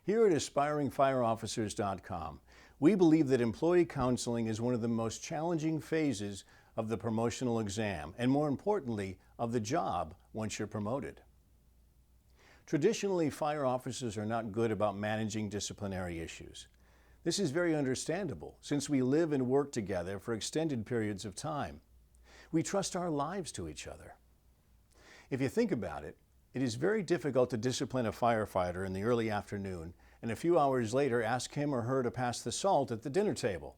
Here at AspiringFireOfficers.com, we believe that employee counseling is one of the most challenging phases of the promotional exam, and more importantly, of the job once you're promoted. Traditionally, fire officers are not good about managing disciplinary issues. This is very understandable, since we live and work together for extended periods of time. We trust our lives to each other. If you think about it, it is very difficult to discipline a firefighter in the early afternoon and a few hours later ask him or her to pass the salt at the dinner table.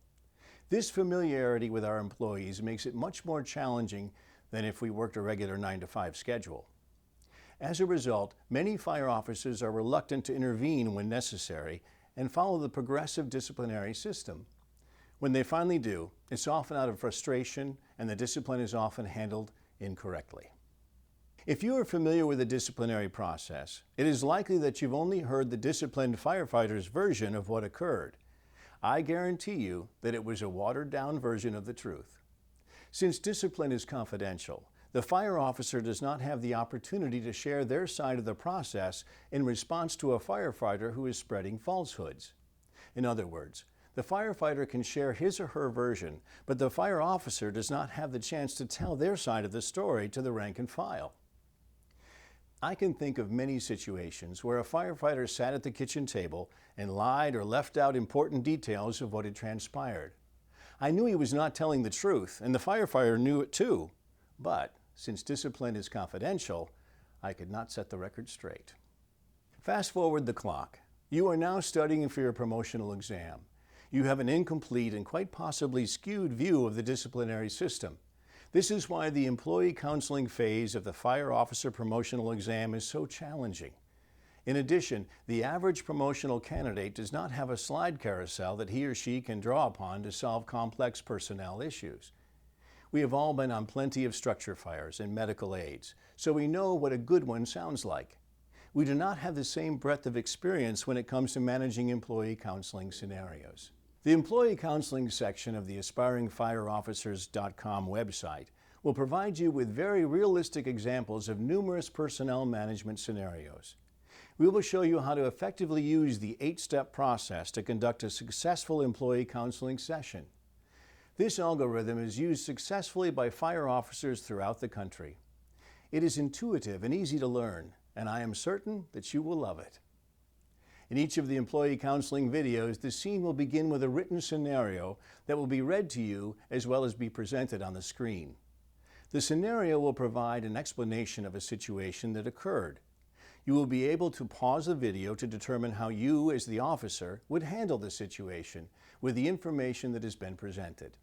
This familiarity with our employees makes it much more challenging than if we worked a regular 9-to-5 schedule. As a result, many fire officers are reluctant to intervene when necessary and follow the progressive disciplinary system. When they finally do, it's often out of frustration, and the discipline is often handled incorrectly. If you are familiar with the disciplinary process, it is likely that you've only heard the disciplined firefighter's version of what occurred. I guarantee you that it was a watered-down version of the truth. Since discipline is confidential, the fire officer does not have the opportunity to share their side of the process in response to a firefighter who is spreading falsehoods. In other words, the firefighter can share his or her version, but the fire officer does not have the chance to tell their side of the story to the rank and file. I can think of many situations where a firefighter sat at the kitchen table and lied or left out important details of what had transpired. I knew he was not telling the truth, and the firefighter knew it too, but since discipline is confidential, I could not set the record straight. Fast forward the clock. You are now studying for your promotional exam. You have an incomplete and quite possibly skewed view of the disciplinary system. This is why the employee counseling phase of the fire officer promotional exam is so challenging. In addition, the average promotional candidate does not have a slide carousel that he or she can draw upon to solve complex personnel issues. We have all been on plenty of structure fires and medical aids, so we know what a good one sounds like. We do not have the same breadth of experience when it comes to managing employee counseling scenarios. The Employee Counseling section of the AspiringFireOfficers.com website will provide you with very realistic examples of numerous personnel management scenarios. We will show you how to effectively use the 8-step process to conduct a successful employee counseling session. This algorithm is used successfully by fire officers throughout the country. It is intuitive and easy to learn, and I am certain that you will love it. In each of the employee counseling videos, the scene will begin with a written scenario that will be read to you as well as be presented on the screen. The scenario will provide an explanation of a situation that occurred. You will be able to pause the video to determine how you, as the officer, would handle the situation with the information that has been presented.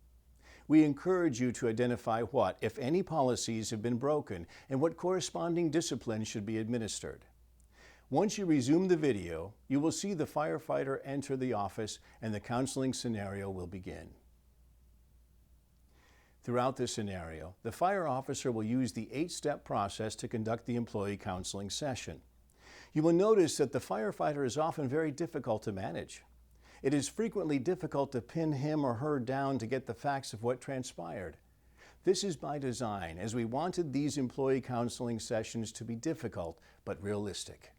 We encourage you to identify what, if any, policies have been broken and what corresponding discipline should be administered. Once you resume the video, you will see the firefighter enter the office and the counseling scenario will begin. Throughout this scenario, the fire officer will use the 8-step process to conduct the employee counseling session. You will notice that the firefighter is often very difficult to manage. It is frequently difficult to pin him or her down to get the facts of what transpired. This is by design, as we wanted these employee counseling sessions to be difficult but realistic.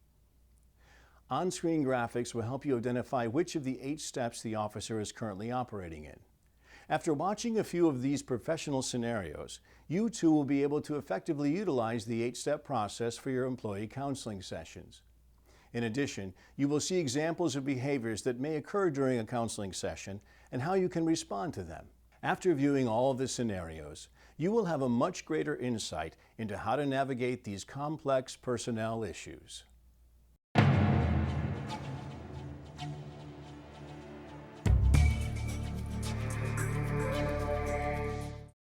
On-screen graphics will help you identify which of the 8 steps the officer is currently operating in. After watching a few of these professional scenarios, you too will be able to effectively utilize the 8-step process for your employee counseling sessions. In addition, you will see examples of behaviors that may occur during a counseling session and how you can respond to them. After viewing all of the scenarios, you will have a much greater insight into how to navigate these complex personnel issues.